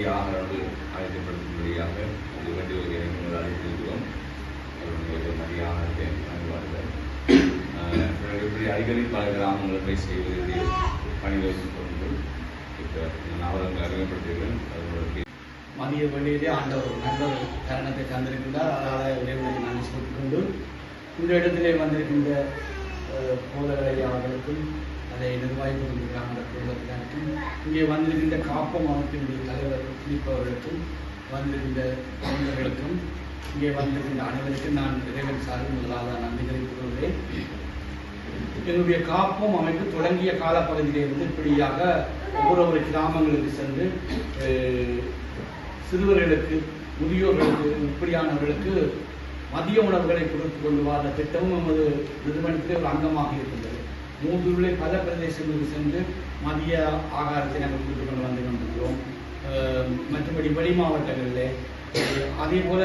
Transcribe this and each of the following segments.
மதிய ஆதரவு ஆயத்தப்படுத்தும்படியாக வேண்டுகோளை நீங்கள் அழைத்திருக்கிறோம். அவர்களுடைய மதிய ஆதரத்தை வழங்குவார்கள். இப்படி அடிக்கடி பல கிராமங்கள் போய் செய்வதற்கு பணிகள் கொண்டு இப்போ அவர்கள் அறிமுகப்படுத்துகிறேன். மதிய வேளையிலே ஆண்டவர் நல்ல ஒரு தருணத்தை தந்திருக்கின்றார். அதனால் இறைவனுக்கு நன்றி சொல்லிக்கொண்டு இந்த இடத்திலே வந்திருக்கின்ற போதகரை அவர்களுக்கும் அதை நிர்வாகித்திருக்கிறார் அந்த குடும்பத்தினருக்கும் இங்கே வந்திருக்கின்ற காப்பம் அமைப்பினுடைய தலைவர் பிலிப் அவர்களுக்கும் வந்திருக்கின்ற தொண்டர்களுக்கும் இங்கே வந்திருக்கின்ற அனைவருக்கும் நான் இறைவன் சார்பில் முதலாக நன்றி தெரிவித்துக் கொள்கிறேன். என்னுடைய காப்பம் அமைப்பு தொடங்கிய காலப்பகுதியிலிருந்து இப்படியாக ஒவ்வொரு கிராமங்களுக்கு சென்று சிறுவர்களுக்கு முதியோர்களுக்கு இப்படியானவர்களுக்கு மதிய உணவுகளை கொடுத்து கொண்டு வர திட்டமும் நமது நிறுவனத்திலே ஒரு அங்கமாக இருக்கின்றது. மூதூரிலே பல பிரதேசங்களுக்கு சென்று மதிய ஆகாரத்தை நாங்கள் கொடுத்து கொண்டு வந்து கொண்டிருக்கிறோம். மற்றபடி வெளி மாவட்டங்களிலே அதே போல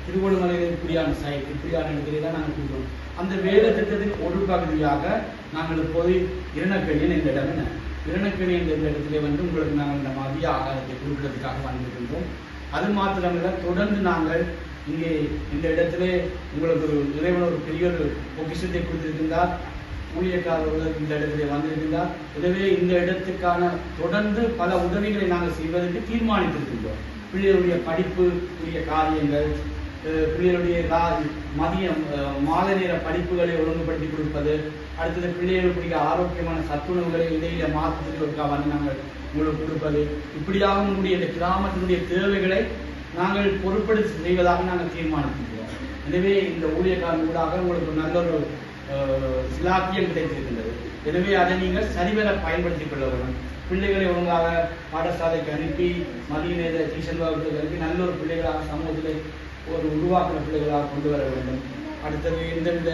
திருவண்ணாமலையில் இப்படியான இடத்திலே நாங்கள் கொடுக்கிறோம். அந்த வேலை திட்டத்தின் ஒரு பகுதியாக நாங்கள் இப்போது இரணக்கணியன் என்ற இடம் இரணக்கணியன் என்ற இடத்திலே வந்து உங்களுக்கு நாங்கள் இந்த மதிய ஆகாரத்தை கொடுக்கிறதுக்காக வந்திருக்கின்றோம். அது மாத்திரமல்ல, தொடர்ந்து நாங்கள் இங்கே இந்த இடத்திலே உங்களுக்கு ஒரு இறைவன் ஒரு பெரிய ஒரு பொக்கிஷத்தை கொடுத்திருக்கின்றார். ஊழியக்காரர்கள் இந்த இடத்திலே வந்திருக்கின்றார். எனவே இந்த இடத்துக்கான தொடர்ந்து பல உதவிகளை நாங்கள் செய்வதற்கு தீர்மானித்திருக்கின்றோம். பிள்ளைகளுடைய படிப்பு உரிய காரியங்கள், பிள்ளைகளுடைய மதியம் மாலை நேர படிப்புகளை ஒழுங்குபடுத்தி கொடுப்பது, அடுத்தது பிள்ளைகளுக்குரிய ஆரோக்கியமான சத்துணவுகளை இடையில மாற்றுவதற்காக வந்து நாங்கள் உங்களுக்கு கொடுப்பது, இப்படியாக உங்களுடைய இந்த கிராமத்தினுடைய தேவைகளை நாங்கள் பொருட்படுத்தி செய்வதாக நாங்கள் தீர்மானித்திருக்கிறோம். எனவே இந்த ஊழியக்காரன் ஊடாக உங்களுக்கு நல்ல ஒரு சிலாக்கியம் கிடைத்திருக்கின்றது. எனவே அதை நீங்கள் சரிவர பயன்படுத்திக் கொள்ள வேண்டும். பிள்ளைகளை ஒழுங்காக பாடசாலைக்கு அனுப்பி மதிய நேர டியூஷன் வகுப்புகளுக்கு அனுப்பி நல்ல ஒரு பிள்ளைகளாக சமூகத்தில் ஒரு உருவாக்குற பிள்ளைகளாக கொண்டு வர வேண்டும். அடுத்தது எந்தவித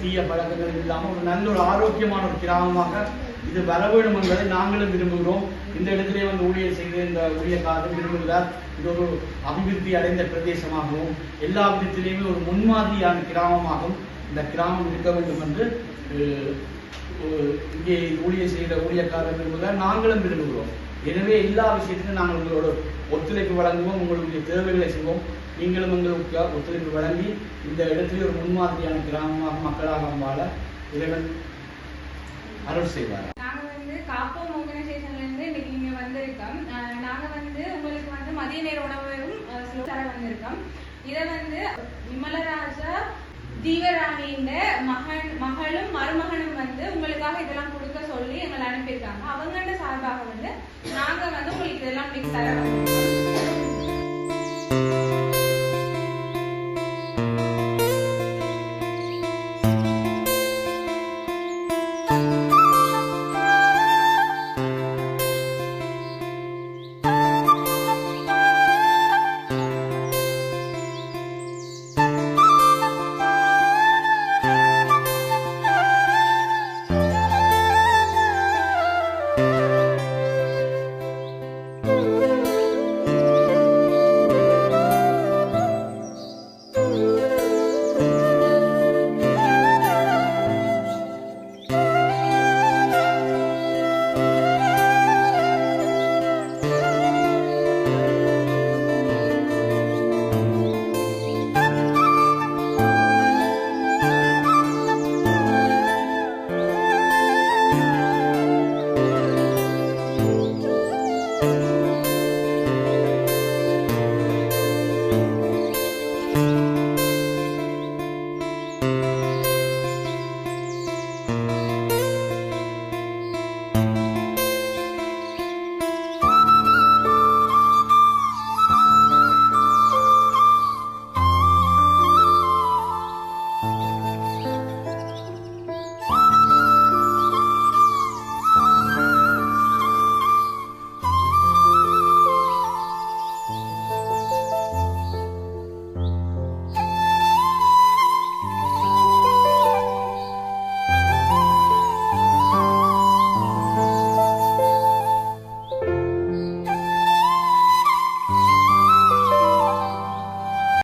தீய பழக்கங்களும் இல்லாமல் ஒரு நல்ல ஒரு ஆரோக்கியமான ஒரு கிராமமாக இது வர வேண்டும் என்பதை நாங்களும் விரும்புகிறோம். இந்த இடத்திலே வந்து ஊழியர் செய்கிற இந்த ஊழியக்காரரும் விரும்புகிறார். இது ஒரு அபிவிருத்தி அடைந்த பிரதேசமாகவும் எல்லா விதத்திலேயுமே ஒரு முன்மாதிரியான கிராமமாகவும் இந்த கிராமம் இருக்க வேண்டும் என்று இங்கே ஊழியர் செய்கிற ஊழியக்காரர் விரும்புகிறார், நாங்களும் விரும்புகிறோம். எனவே எல்லா விஷயத்திலும் நாங்கள் உங்களோட ஒத்துழைப்பு வழங்குவோம், உங்களுடைய தேவைகளை செய்வோம். நீங்களும் எங்களுக்கு ஒத்துழைப்பு வழங்கி இந்த இடத்துல ஒரு முன்மாதிரியான கிராமமாக மக்களாக வாழ இறைவன் அருள் செய்வார். நாங்கள் வந்து காப்போம் ஆர்கனைசேஷன்ல இருந்து இன்னைக்கு இங்க வந்திருக்கோம். நாங்கள் வந்து உங்களுக்கு வந்து மதிய நேர உணவும் தர வந்திருக்கோம். இதை வந்து விமலராஜா தீவராணியின் மகளும் மருமகனும் வந்து உங்களுக்காக இதெல்லாம் கொடுக்க சொல்லி எங்களை அனுப்பியிருக்காங்க. அவங்களோட சார்பாக வந்து நாங்க வந்து உங்களுக்கு இதெல்லாம் தர